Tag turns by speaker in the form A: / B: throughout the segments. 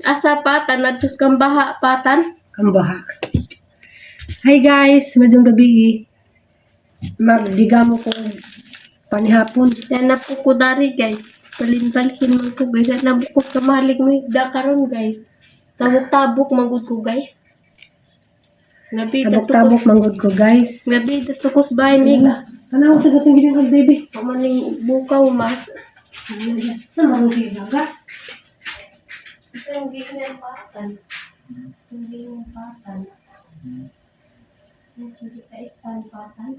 A: Asa patan adtos kang baha patan.
B: Kambaha. Hi guys, madyong gabi. Magdigamo ko panihapon.
A: Yan na po ko dari guys. Palin-palin man ko guys. At nabukot ka mahalig mo higda karon guys. Tabok-tabok magud ko guys. Gabi
B: Tabok-tabok manggod ko guys.
A: Gabi tukos bahay ni.
B: Ano sa gatong ginang baby?
A: Pamaning bukaw ma.
B: Sa marunong gas.
A: Ito yung ganyan patan. Hindi yung patan. Hindi ka ikan patan.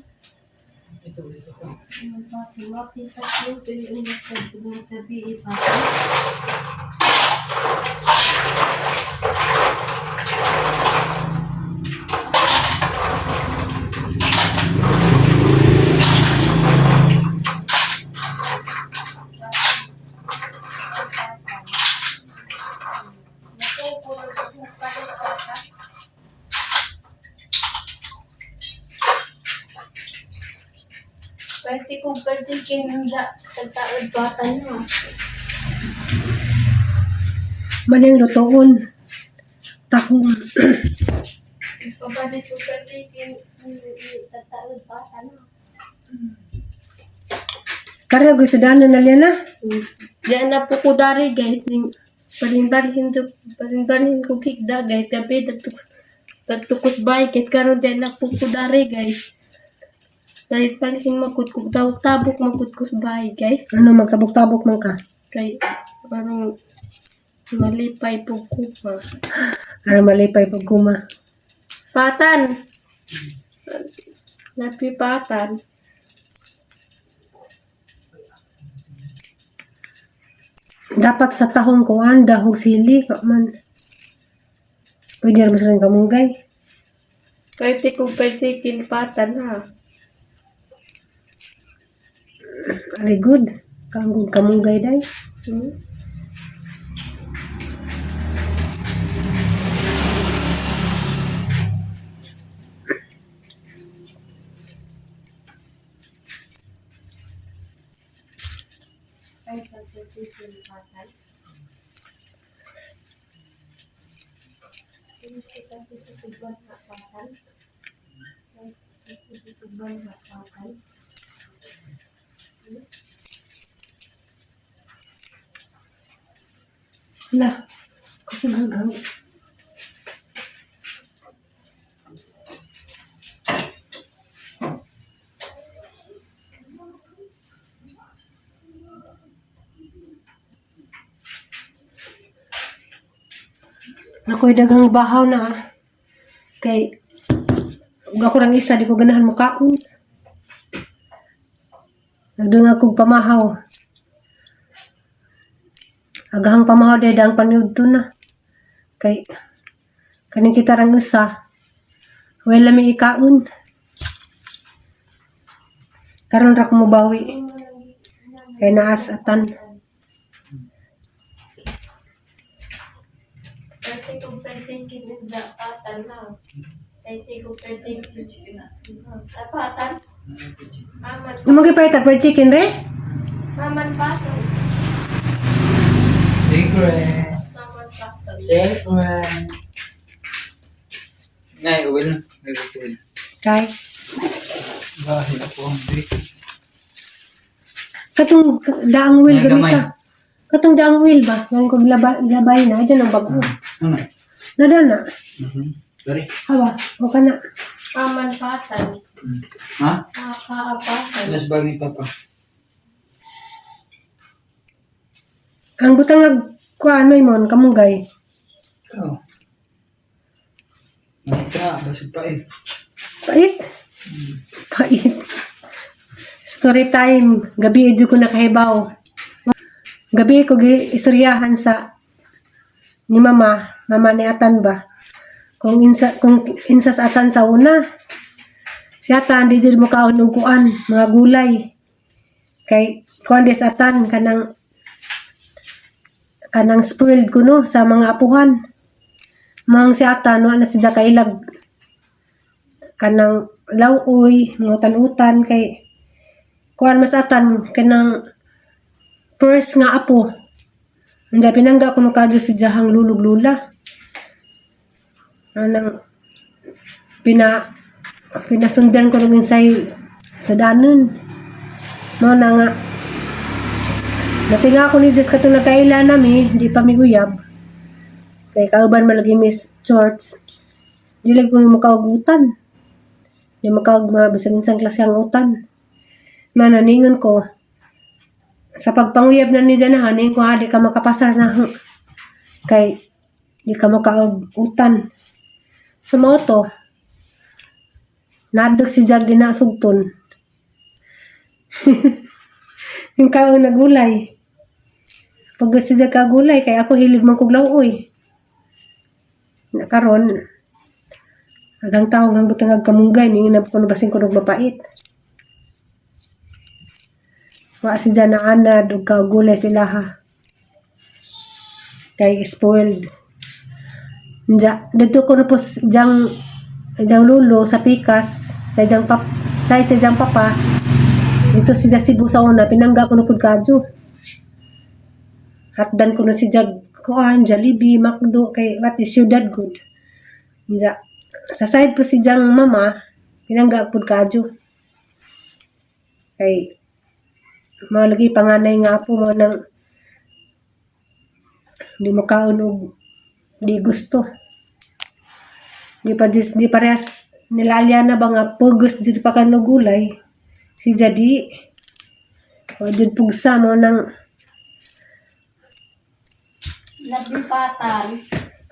A: Yung patan. Mapitas yung tuloy yung gabi patan. Pwede kong pwede kinanda sa taod batan mo.
B: Maning lutoon. Takong.
A: Pwede kong pwede sa taod batan mo.
B: Karya gusto daan na liya na.
A: Diyan na po ko dari guys. Palimbalhin ko higda guys. Gabi tukos bay. Kahit karon diyan na po ko dari guys. Kahit palhin magkut kung tabok magkut ko bay guys.
B: Ano magtabok-tabok man ka?
A: Kay parang malipay po ko pa.
B: Para malipay pag kuma.
A: Patan! Napipatan.
B: Dapat sa tahong kuan, dahog sili. Man. Pwede rin rin kamunggay.
A: Pwede kinpatan ha.
B: Very good. Kanggong kamunggay day.
A: Hmm? Ay, pwede kinpatan.
B: Lah. Kasi hanggang. Ako'y dagang bahaw na. Kay ako lang isa, di ko ganahan mo kaon. Nagdung akong pamahaw. Agahang pamahaw day dang paniud to na. Kay kaning kita rang isa. Wala mi ikaon. Karon ra ko mobawi. Kay naas atan.
A: Pwede kinpatan na. Pwede patan. Aman.
B: Lumagi pa ita fried chicken re?
A: Aman patan.
C: Secret.
A: Aman patan.
C: Secret. Ngay, uwil na. Ngay, uwil.
B: Kay
C: Bahil ako ang break.
B: katong daang wheel
C: Ay, gamay.
B: gamita. Katong daang wheel ba? Nang ko labay na diyan ang bago.
C: Ano?
B: Nada na.
C: Sorry.
B: Hawa, o kana.
A: Aman patan.
C: Ha?
A: Kaapatan.
C: Alas ba ni Papa?
B: Ang butang kuan may mon kamunggay.
C: Oo. Nakita, basig pa eh.
B: Pait. Pait. Story time. Gabi edyo ko nakahibaw. Gabi ko istoryahan sa ni mama ni Atan ba. Kung insa sa Atan sa una. Si Atan di jud mo kaon og kuan, mga gulay. Kay kuan des Atan kanang spoiled kuno sa mga apuhan. Mang si Atan wala na siya kailag kanang lawoy, mga utan-utan kay kuan mas Atan kanang first nga apo Hindi, pinangga ko no kadyo si Jahang lulog-lula. Anang, pinasundan ko rin sa danon. Mo na nga. Natinga ako ni Diyos katong nagkaila nami, di pa miguyab. Kaya kauban malagi Miss Shorts. Di lagi ko yung makaugutan. Yung bisag isang klase ang utan. Mananingon ko, sa pagpanguyab na ni Janahan, ko di ka makapasar na. Kay, di ka makaugutan. Sa moto, nadog si Jag ginasugton. Yung kaon na gulay. Pag gusto siya kagulay, kaya ako hilig man kog lauoy. Nakaron, hanggang taong hanggang butang kamunggay, ninginap ko na basing ko mapait. Wa si dyan na anad, o kagulay sila ha. Kaya spoiled. Dito ko na po diyang lulo sa pikas, sa diyang papa, dito si Cebu sa una, pinangga ko na po kadyo. Hatdan ko na si Jag kuan, Jollibee, Macdo, kay what is Ciudad Good. Sa side po si Jang mama, pinangga po kadyo. Kay malagi panganay nga po mo nang di mo kaon og di gusto. Di parehas nilalya na ba nga pugos di pa kano gulay. Si Jadi o dun pugsa mo nang
A: Labipatan.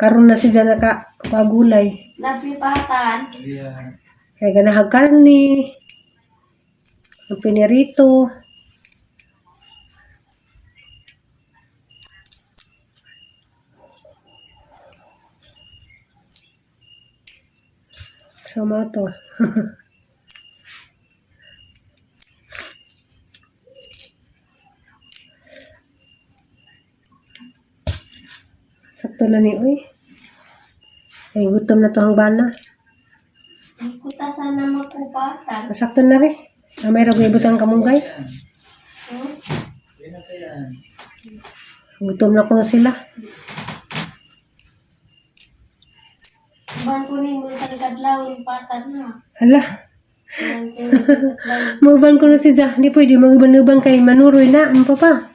B: karon na siya nakagulay.
A: Labipatan.
B: Kaya ganahag karni, ang pinirito. Sama to. Sakto na ni uy. Ay gutom na to ang bana.
A: Hindi ko ta sana magkubatan.
B: Sakto na rin. May ragay butang kamunggay. Gutom na ko na sila.
A: Ban ko ni mo sa kadlaw yung patan na.
B: Hala.
A: Ban ko ni kadlaw.
B: Mauban ko na si Jah. Di pwede mag-uban kay manuroy na. Ang papa.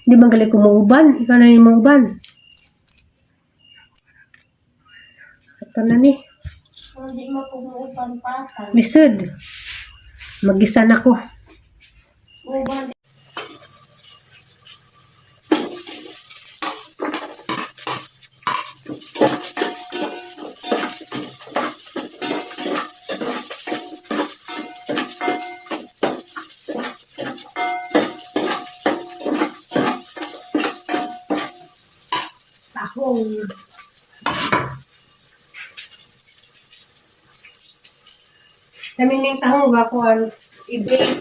B: Di bang gali ko mauban? Ikaw na yung mauban. Ito na ni.
A: Hindi mo kumuupan patan.
B: Lisod. Mag-isa na ko.
A: Uban.
B: Tahong. Kami ng tahong ba ko ang i-bake.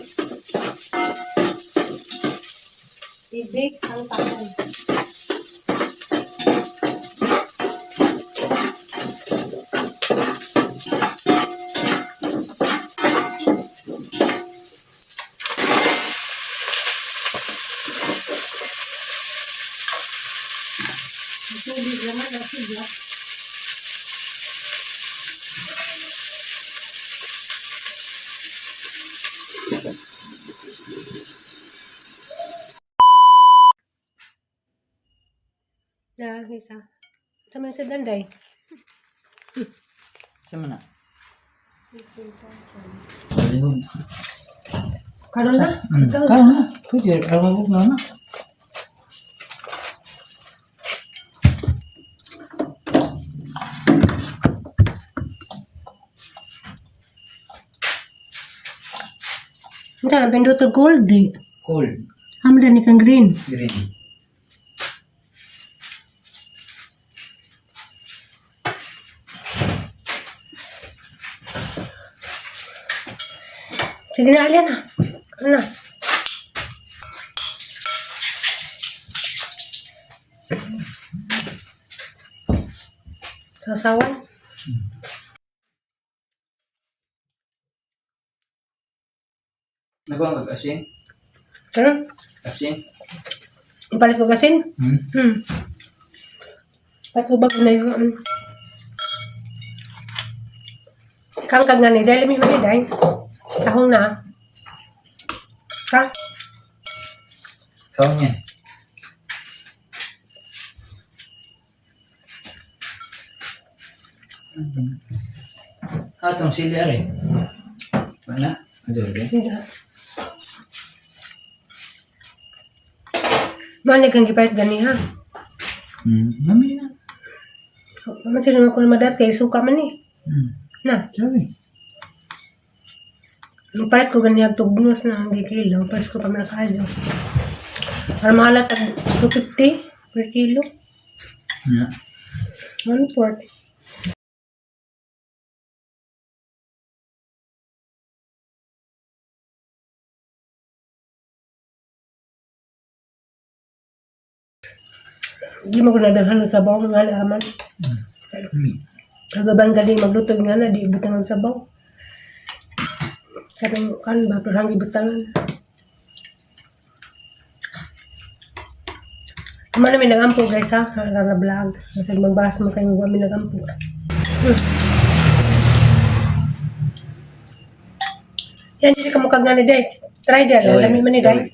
B: I-bake ang tahong. Tubig naman ang sigla. Na, isa. Sama sa danday.
C: Sama na. Ayun.
B: Karon na? Ikaw.
C: Kaya na. Pwede, alam na na.
B: Ito, pinduto gold eh.
C: Cold.
B: Hamda ni kang green.
C: Green.
B: Sige na, alyan na. Ano na? Sasawan.
C: Nagawang kag-asin?
B: Ano?
C: Kasi,
B: Palit ko gasin.
C: hmm.
B: Palit ko bago na yung kangkag nga ni dahil may day. Tahong na. Ka?
C: Ikaw niya. Atong sili ari. Wala. Ano rin?
B: Manig kang gipahit gani ha.
C: Mami na.
B: Naman sino ko na madat kay suka man eh. Na,
C: Sabi.
B: nung palit ko gani ang tugnos na ang kilo. Palis ko pa man kayo. Para mahalat ang 250 per kilo.
C: Yeah.
B: 140. Hindi mo ko nadaghan ng sabaw nga naman. Kagaban gali maglutog nga na, di butang ng sabaw. Karang kan ba, parang ibutangan. Tama namin nag-ampo guys ha, na vlog. Kasi magbahas mo kayo kami nag-ampo. Yan, hindi ka mukha nga ni Day. Try day, alam mo ni Day.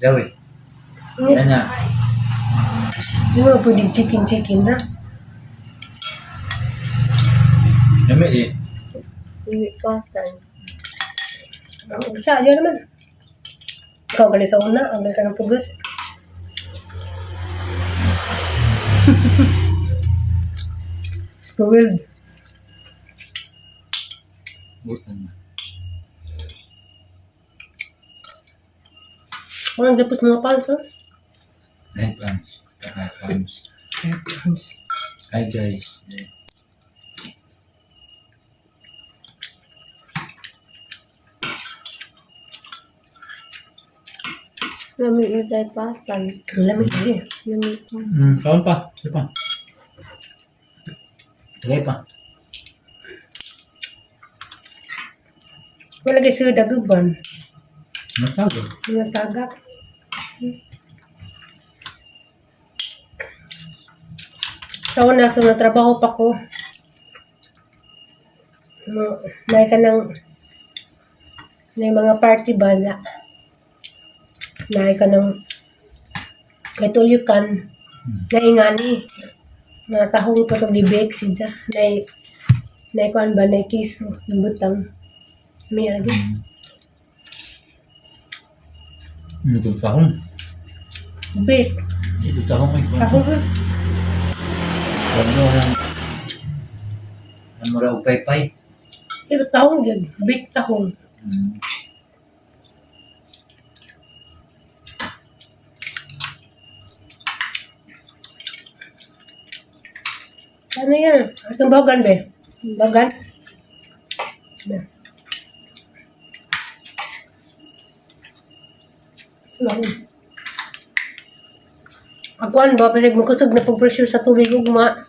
C: Dawi. Yan na.
B: Hindi mo pwedeng chicken na.
C: Dami eh.
A: Hindi pasan.
B: Ang isa, yan naman. Ikaw gali sa una, ang gali ka ng pugos. Spoiled.
C: Butan na.
B: Walang dapos mga pals, ha?
C: Hi, Pams. Hi, Pams. Hi, guys.
A: Lamig yung tayo pasan.
B: Ang lamig gali.
A: Lamig pa.
C: Kawan pa. Sige pa. Tagay pa.
B: Wala guys sa daguban.
C: Matago.
B: Mga tagak. Sa una, so natrabaho pa ko. May ka ng may mga party bala. May ka ng katulyukan na ingani. Mga tahong pa itong libek siya. Na kuan ba, na kiso, ng butang. May lagi.
C: Ito tahong.
B: Bek.
C: Ito tahong may kwan.
B: Tahong ha.
C: Ano lang. Ang mura upay-pay.
B: Ito tahong yun. Bek tahong. Ano yan? Itong bagan be? Bagan? Be. Pagkuhan ba, pasig magkusog na pag-pressure sa tubig ugma.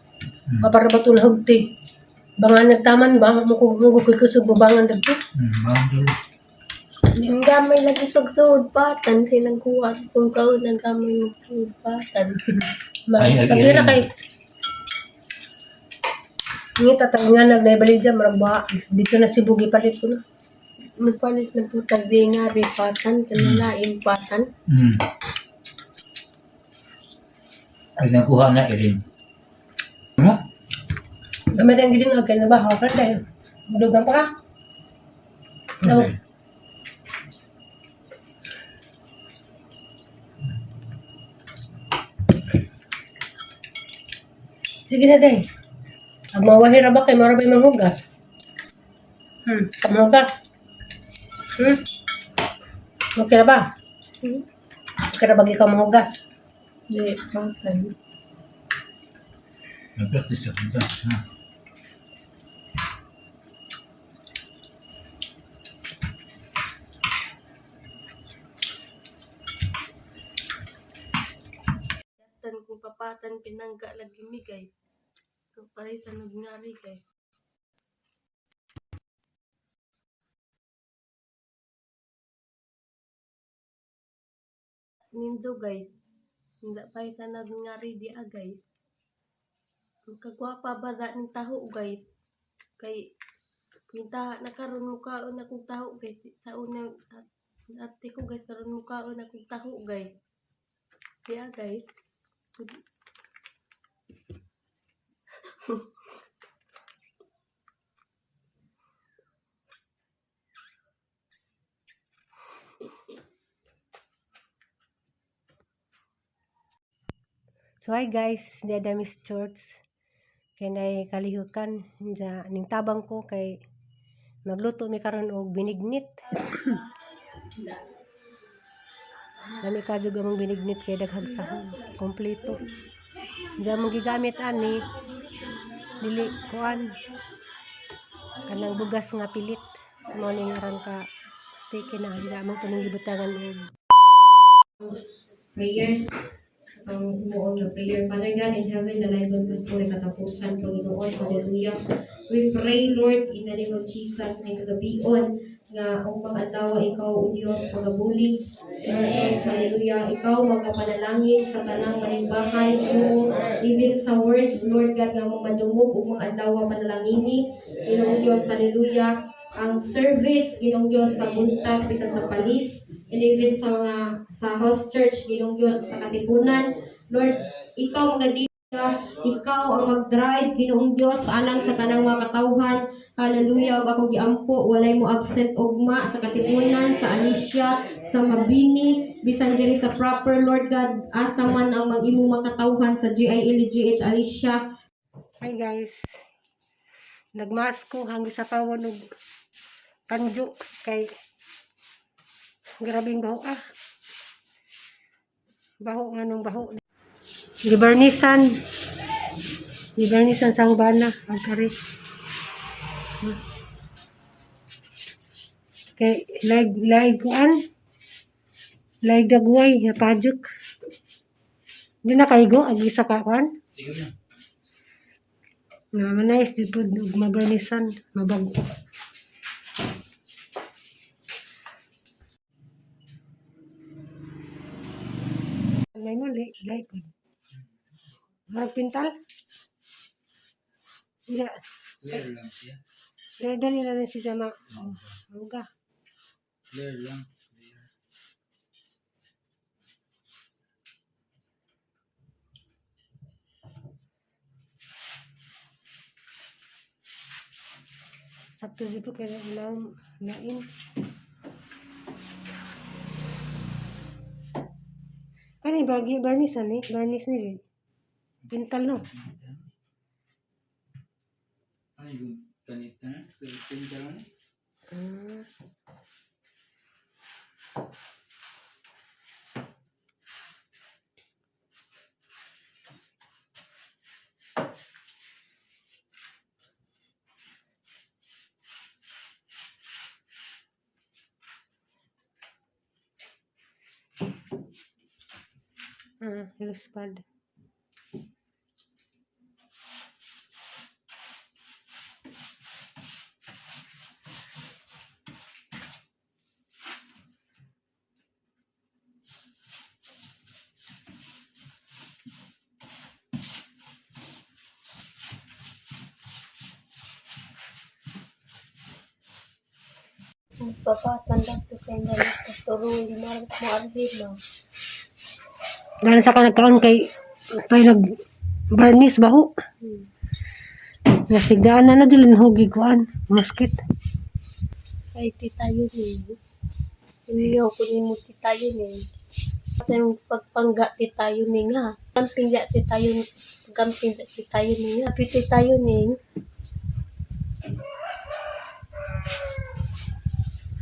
B: Para ba ito lahugti? Bangan nagtaman ba? Mukog kusog babangan dagto?
C: Bangdol.
A: Yung gamay lagi pagsuod patan. Sinagkuha. Kung kaon ang gamay magsuod patan.
C: Ay,
B: Tagira kay Nga tatag nga nagnaibalik dyan, maramba. Dito na si Bugi palit ko na.
A: Magpalit na po tagdi nga rin patan. Kanalain patan.
C: Ay, nakuha na irin. Ano?
B: Gamit ang giling agay na ba? Hawakan tayo. Madugang pa ka? No.
C: Okay.
B: Sige na day. Ang mawahira ba kayo, marabay manghugas? Kamuhugas? Okay na ba? Okay na ba ikaw manghugas?
A: Di pasan.
C: Nag-practice ka punta. Ha?
A: Tan kung papatan pinangga lagi migay. So paritan nagnari kay. nindo guys. Hindi pa ita nagngari di guys. Kagwapa ba da ng taho guys. Kay pinta na karon mukaon akong taho guys. Sa una ate ko guys karon mukaon akong taho guys. Diya guys.
B: So hi guys, dada Miss Church. Kay nay kalihukan ja ning tabang ko kay magluto mi karon og binignit. Dami ka jud among binignit kay daghang sahog kompleto. Ja mong gigamit ani dili kuan kanang bugas nga pilit. Sumo ning aran ka sticky na ja mong tuning gibutangan og
D: prayers ang umuon na prayer. Father God in heaven, the light of the soul, katapusan, Panginoon, hallelujah. We pray, Lord, in the name of Jesus, na kagabion, nga ang pag-adlaw ikaw, o Diyos, magabulig, Lord Diyos, hallelujah. Ikaw, magapanalangin sa tanang manimbahay, Ginoo, even sa words, Lord God, nga mong madungog, o mga adlaw panalangini, Ginoong Diyos, hallelujah. Ang service, Ginong Diyos, sa buntag, bisan sa palis, and even sa mga sa house church, Ginong Diyos, sa katipunan. Lord, ikaw mga ikaw ang mag-drive, Ginoong Diyos, alang sa kanang mga katawhan. Hallelujah. Ug akong giampo, walay mo absent ugma sa katipunan, sa Alicia, sa Mabini, bisan diri sa proper, Lord God, asa man ang mag-imo mga katawhan sa GILGH Alicia.
B: hi guys. Nagmas ko hanggang sa pawon og kanjo kay grabing baho baho nga nung baho gibarnisan sa ubana ang kari kay laig kuan laig dagway nga pajuk di na kaigo agi sa kuan na manais dipud og mabarnisan mabago. May muli, like it. Harap pintal? Hindi.
C: Clear lang siya.
B: Dali na rin siya ma. Huwag
C: Clear lang. Clear.
B: Sabto dito kaya ulang lain. Kani bagi barnis ni, barnis ni rin. Pintal no.
C: Ano yung ganito na? Pinta lang?
B: Loose pad.
A: Papatanda to kay nga turo di maarhid no.
B: Dahil sa kanagkaon kay nag barnis baho. Nasigdaan na dili hogi kuan musket.
A: Kay ti tayo ni. Hindi ako ni mo ti tayo ni. Sa yung pagpangga ti tayo ni nga. Kamping ti tayo ni nga. Piti tayo ni.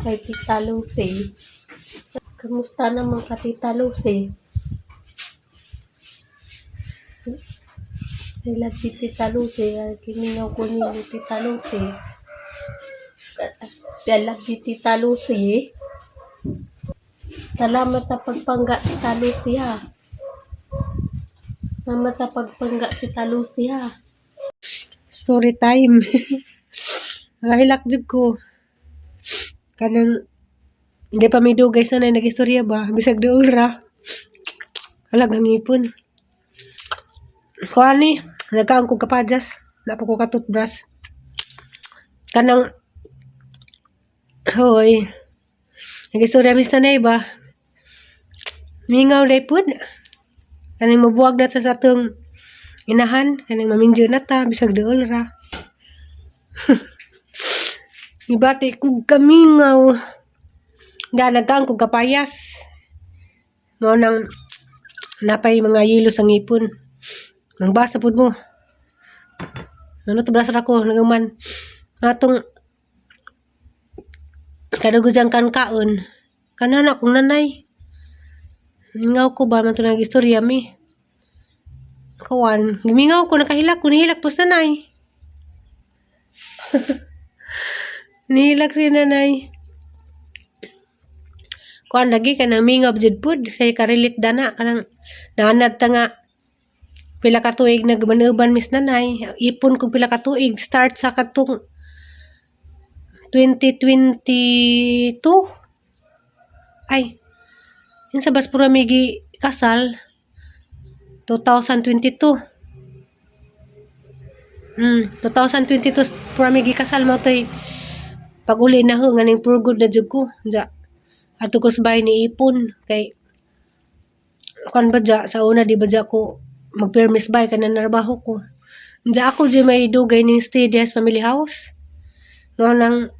A: Kay Tita Lucy. Kamusta naman ka Tita Lucy? I love you, Tita Lucy. Kiningaw ko niyo, Tita Lucy. I love you, Tita Lucy. Salamat sa pagpangga, Tita Lucy, ha. Salamat sa pagpangga, Tita Lucy, ha.
B: Story time. Hilak jud ko. Kanang hindi pa may dugay sanay nag-istorya ba bisag duol ra Alagang ipon. Kuha ni, nagkaon ko kapadyas. Napo ko ka-toothbrush. Kanang, hoy, nagistorya mis na ba? Mingaw day pud. Kaning mabuwag na sa atong inahan. Kaning maminjo na ta, bisag dool ra. Ibati kog kamingaw. Nagkaon ko kapayas. Mao nang napay mga yelo sa ngipon. Nang basa pud mo. Ano to brasa ako nagaman. Atong kadugusang kaon. Kanana kong nanay. Mingaw ko ba man to nagistorya mi. Kawan, gimingaw ko nakahilak ko nihilak po sa nanay. Nihilak si nanay. Kuan lagi ka nang mingaw jud pud say karilit dana kanang naanad ta nga pila ka tuig nagmanuban mis nanay. Ipon kog pila ka tuig start sa katong 2022. Ay. Insa bas pura migi kasal 2022. 2022 pura migi kasal mo toy pag-uli na ho nganing purgod na jud ko. Ja. Ato ko sabay ni ipon kay kan ba ja sa una di ba ja ko mag-permis bay kanang narbaho ko. Ja ako di may dugay ning Steadiest Family House. No nang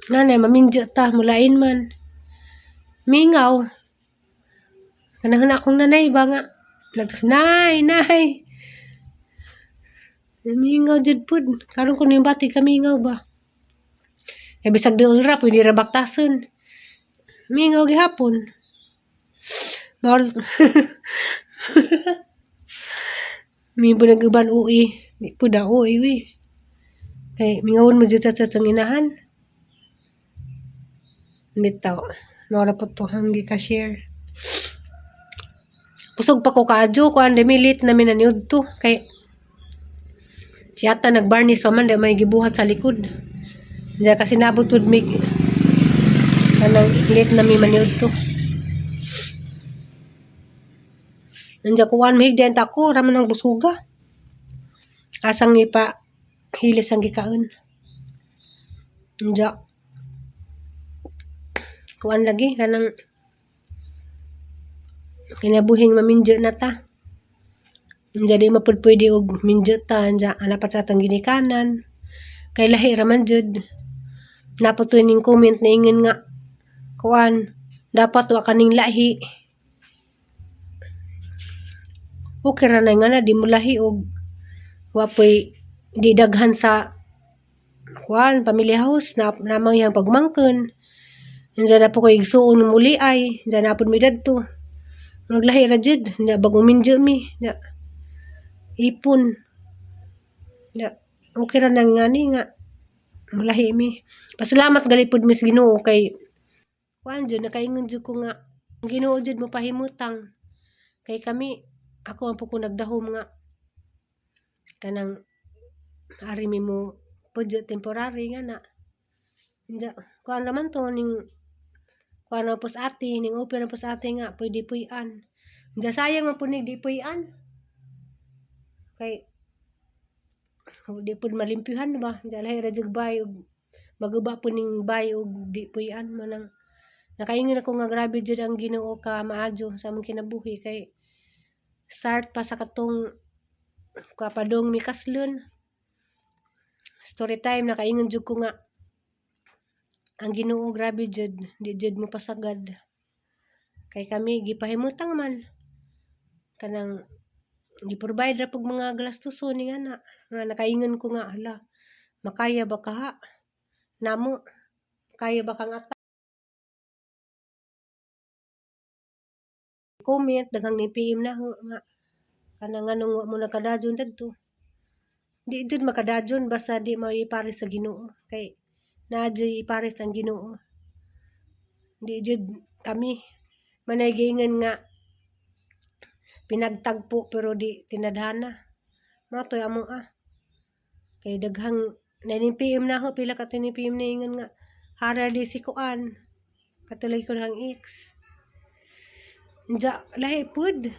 B: nanay maminjo ta mulain man. Mingaw. Kanang akong nanay ba nga. Nagtas, nay. Mingaw jud pud. Karon ko ning bati kamingaw ba. Kaya bisag dool ra pwede ra baktason. Mingaw gihapon. Mi po nag-uban ui. Di po da ui. Kay mingawon mo jud sa tanginahan. Bitaw. Mora po to hanggi ka share. Pusog pa ko kadyo ko ande milit na minaniud to kay siyata nagbarnis pa man di may gibuhat sa likod. Diya kasi nabot pud mig kanang lit na mi maniud to. Nandiya kuwan mahigdian ta ko raman ang busuga. Asang ipa hilis ang gikaon. Nandiya kuwan lagi kanang kinabuhing maminjo na ta. Jadi mapud pwede og minjo ta anja anapat sa atong ginikanan. Kay lahi ra man jud. Napot ning comment na ingin nga kuan dapat wa kaning lahi. Okay ra na nga na di mo lahi og wa poy di daghan sa kuan family house na namang yang pagmangkon. Anja na po ko igsuon muli ay anja na pud mi dadto. Naglahi ra jud, na bagong minjo mi, na ipon. Na okay ra nang ngani nga mulahi mi. Pasalamat gali pud mis Ginoo kay kuan jud nakaingon jud ko nga Ginoo jud mo pahimutang. Kay kami ako ang po ko nagdahom nga kanang ari mi mo pud temporary nga na. Kuan naman to ning kuan na pos ate ning open na pos ate nga pwede puy-an. Diya sayang man punig di puy-an. Kay di pud malimpyuhan ba. Diya lahi ra jud bay og maguba po ning bay og di puy-an manang nakaingon ako nga grabe jud ang Ginoo ka maadyo sa among kinabuhi kay start pa sa katong kapadong mikaslon. Story time nakaingon jud ko nga ang Ginoo grabe jud di jud mo pasagad kay kami gipahimutang man kanang gi-provide ra pug mga galastuson ni nga nakaingon ko nga hala makaya ba ka ha namo kaya ba kang ata comment daghang ni PM na nga kanang anong mo nakadajon dadto di jud makadajon basta di maipares sa Ginoo kay naadyoy ipares ang Ginoo. Di jud kami manay giingon nga pinagtagpo pero di tinadhana. Matoy amo kay daghang naning PM na ho pila ka ni PM na ingon nga hara di si kuan. Katulay ko lang X. lahi pud.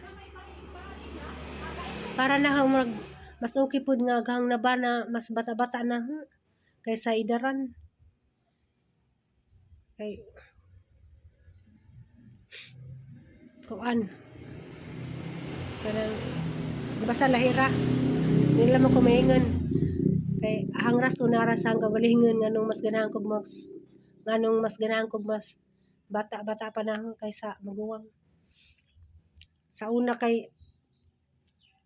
B: Para na mas okay pud nga gang na ba na mas bata-bata na kaysa idaran. Kay kuan. Kanang basta lahira. Dili mo kumaingon. Kay hangras ko naras ang kagalingon nganong mas ganahan kog mas bata-bata pa na kaysa maguwang. Sa una kay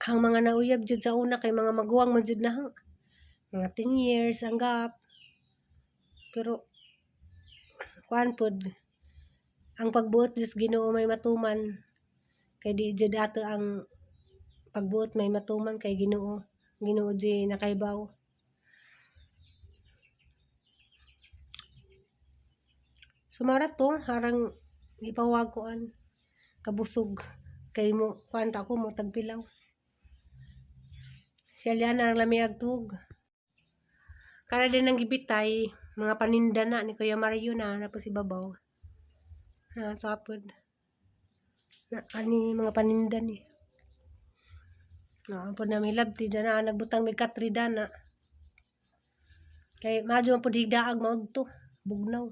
B: ang mga nauyab jud sa una kay mga maguwang man jud na mga 10 years ang gap. Pero kuan pod ang pagbuot dis Ginoo may matuman kay di jud ato ang pagbuot may matuman kay Ginoo di nakaibaw. Sumara to harang ipawag koan kabusog kay mo kuan ta ko mo tagpilaw. Siya lian ang lamiag tug. Kara din ang gibitay mga paninda na ni Kuya Mario na po si babaw. Tapod. Ani mga paninda ni. Po na milab ti dana nagbutang mi katrida na. Kay madyo man pud higdaag maud to bugnaw.